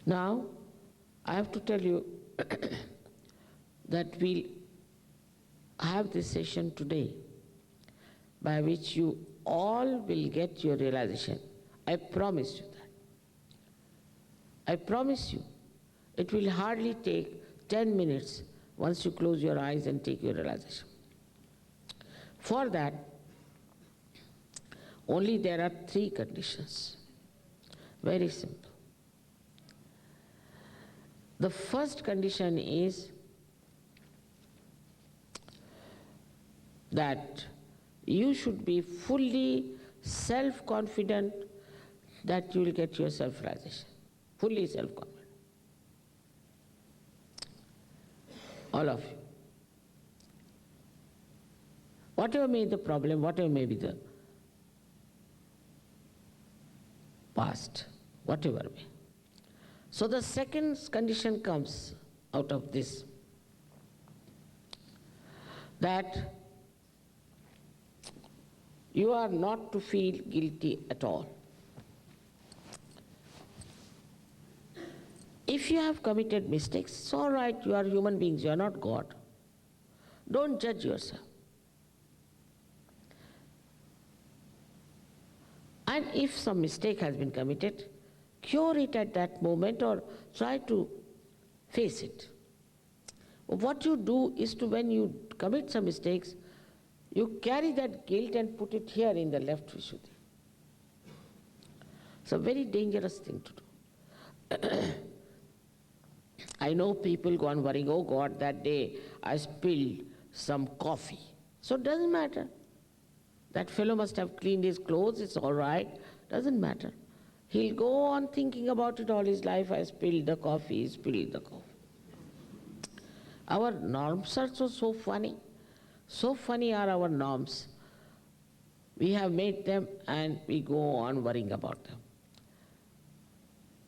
Now, I have to tell you that we'll have this session today by which you all will get your realization. I promise you that. I promise you. It will hardly take 10 minutes once you close your eyes and take your realization. For that, only there are 3 conditions. Very simple. The first condition is that you should be fully self-confident that you will get your self-realization. Fully self-confident. All of you. Whatever may be the problem, whatever may be the past, whatever may. So the second condition comes out of this, that you are not to feel guilty at all. If you have committed mistakes, it's all right, you are human beings, you are not God. Don't judge yourself. And if some mistake has been committed, cure it at that moment or try to face it. What you do is to, when you commit some mistakes, you carry that guilt and put it here in the left Vishuddhi. It's a very dangerous thing to do. I know people go on worrying, oh God, that day I spilled some coffee. So it doesn't matter. That fellow must have cleaned his clothes, it's all right, doesn't matter. He'll go on thinking about it all his life, I spilled the coffee, spilled the coffee. Our norms are so funny. So funny are our norms. We have made them and we go on worrying about them.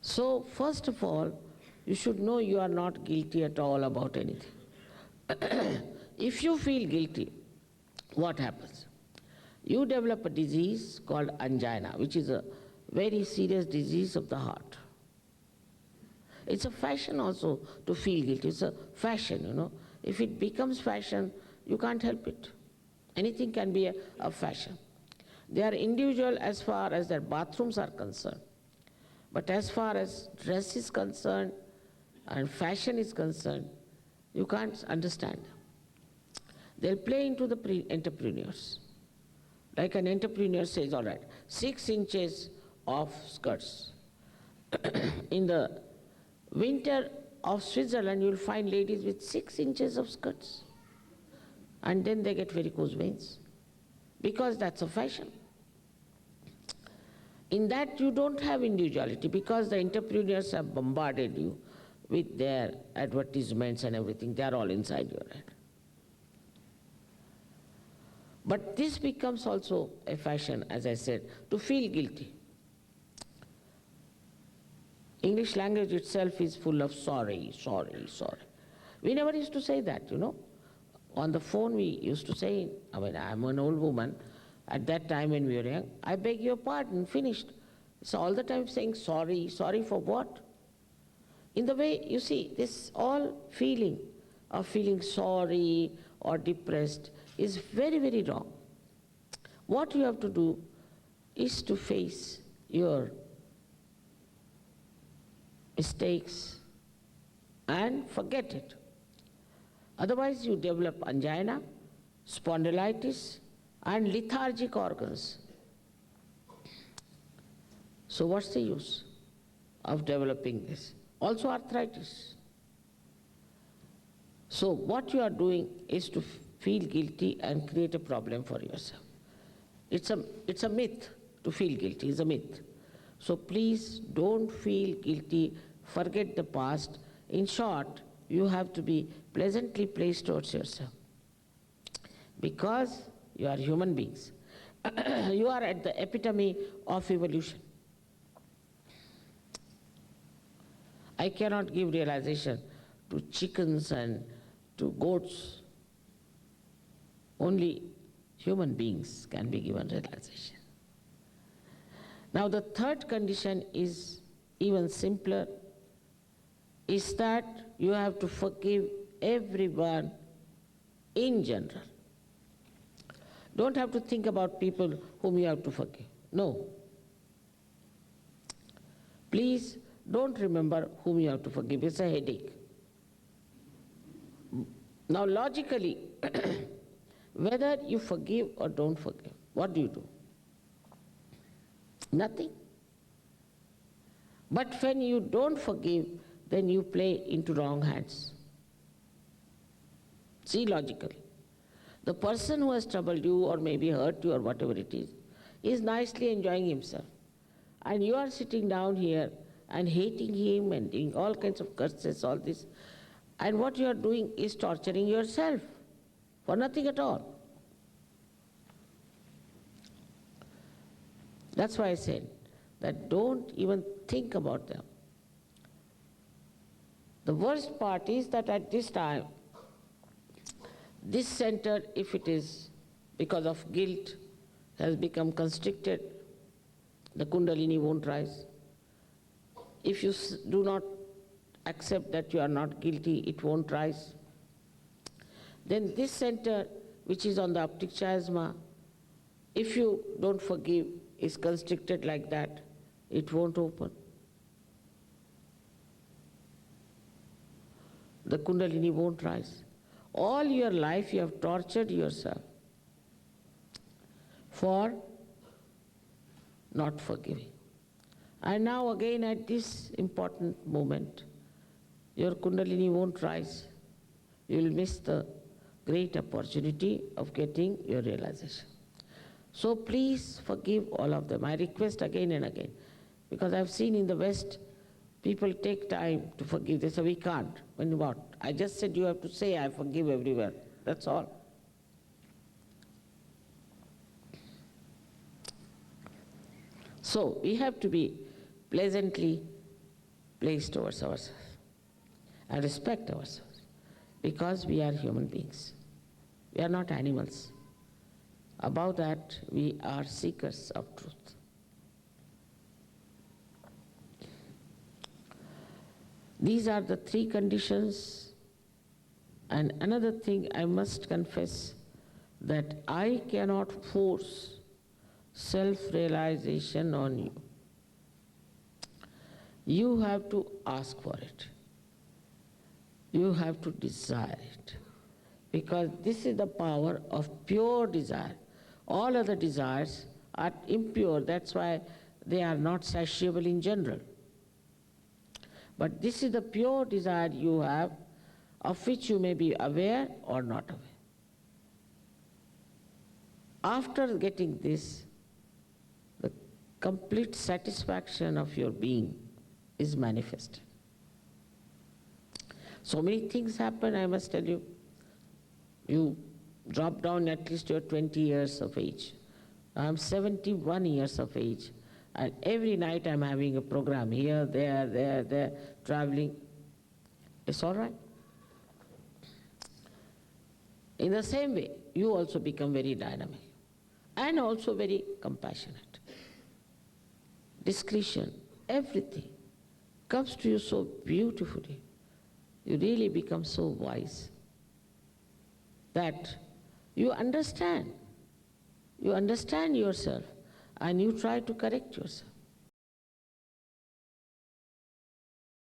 So first of all, you should know you are not guilty at all about anything. If you feel guilty, what happens? You develop a disease called angina, which is a very serious disease of the heart. It's a fashion also to feel guilty. It's a fashion, you know. If it becomes fashion, you can't help it. Anything can be a fashion. They are individual as far as their bathrooms are concerned. But as far as dress is concerned and fashion is concerned, you can't understand them. They'll play into the entrepreneurs. Like an entrepreneur says, all right, 6 inches of skirts. In the winter of Switzerland, you'll find ladies with 6 inches of skirts. And then they get varicose veins, because that's a fashion. In that you don't have individuality, because the entrepreneurs have bombarded you with their advertisements and everything. They are all inside your head. But this becomes also a fashion, as I said, to feel guilty. English language itself is full of sorry, sorry, sorry. We never used to say that, you know. On the phone we used to say, I mean, I'm an old woman, at that time when we were young, I beg your pardon, finished. So all the time saying sorry, sorry for what? In the way, you see, this all feeling of feeling sorry or depressed is very, very wrong. What you have to do is to face your mistakes and forget it. Otherwise you develop angina, spondylitis and lethargic organs. So what's the use of developing this? Also arthritis. So what you are doing is to feel guilty and create a problem for yourself. It's a myth to feel guilty, it's a myth. So please don't feel guilty, forget the past. In short, you have to be pleasantly placed towards yourself. Because you are human beings. You are at the epitome of evolution. I cannot give realization to chickens and to goats. Only human beings can be given realization. Now the third condition is even simpler is that you have to forgive everyone in general. Don't have to think about people whom you have to forgive. No. Please don't remember whom you have to forgive. It's a headache. Now logically, whether you forgive or don't forgive, what do? Nothing. But when you don't forgive, then you play into wrong hands. See logically. The person who has troubled you or maybe hurt you or whatever it is nicely enjoying himself. And you are sitting down here and hating him and doing all kinds of curses, all this. And what you are doing is torturing yourself for nothing at all. That's why I said that don't even think about them. The worst part is that at this time, this center, if it is because of guilt, has become constricted, the Kundalini won't rise. If you do not accept that you are not guilty, it won't rise. Then this center, which is on the optic chiasma, if you don't forgive, is constricted like that, it won't open. The Kundalini won't rise. All your life you have tortured yourself for not forgiving. And now again at this important moment, your Kundalini won't rise. You will miss the great opportunity of getting your realization. So please forgive all of them. I request again and again, because I've seen in the West, people take time to forgive. They say, we can't. When what? I just said you have to say, I forgive everywhere. That's all. So we have to be pleasantly placed towards ourselves and respect ourselves, because we are human beings. We are not animals. Above that, we are seekers of truth. These are the three conditions. And another thing I must confess, that I cannot force self-realization on you. You have to ask for it. You have to desire it. Because this is the power of pure desire. All other desires are impure, that's why they are not satiable in general. But this is the pure desire you have, of which you may be aware or not aware. After getting this, the complete satisfaction of your being is manifested. So many things happen, I must tell you. You drop down at least you're 20 years of age. I'm 71 years of age, and every night I'm having a program here, there, traveling. It's all right. In the same way, you also become very dynamic and also very compassionate. Discretion, everything comes to you so beautifully. You really become so wise that you understand yourself and you try to correct yourself.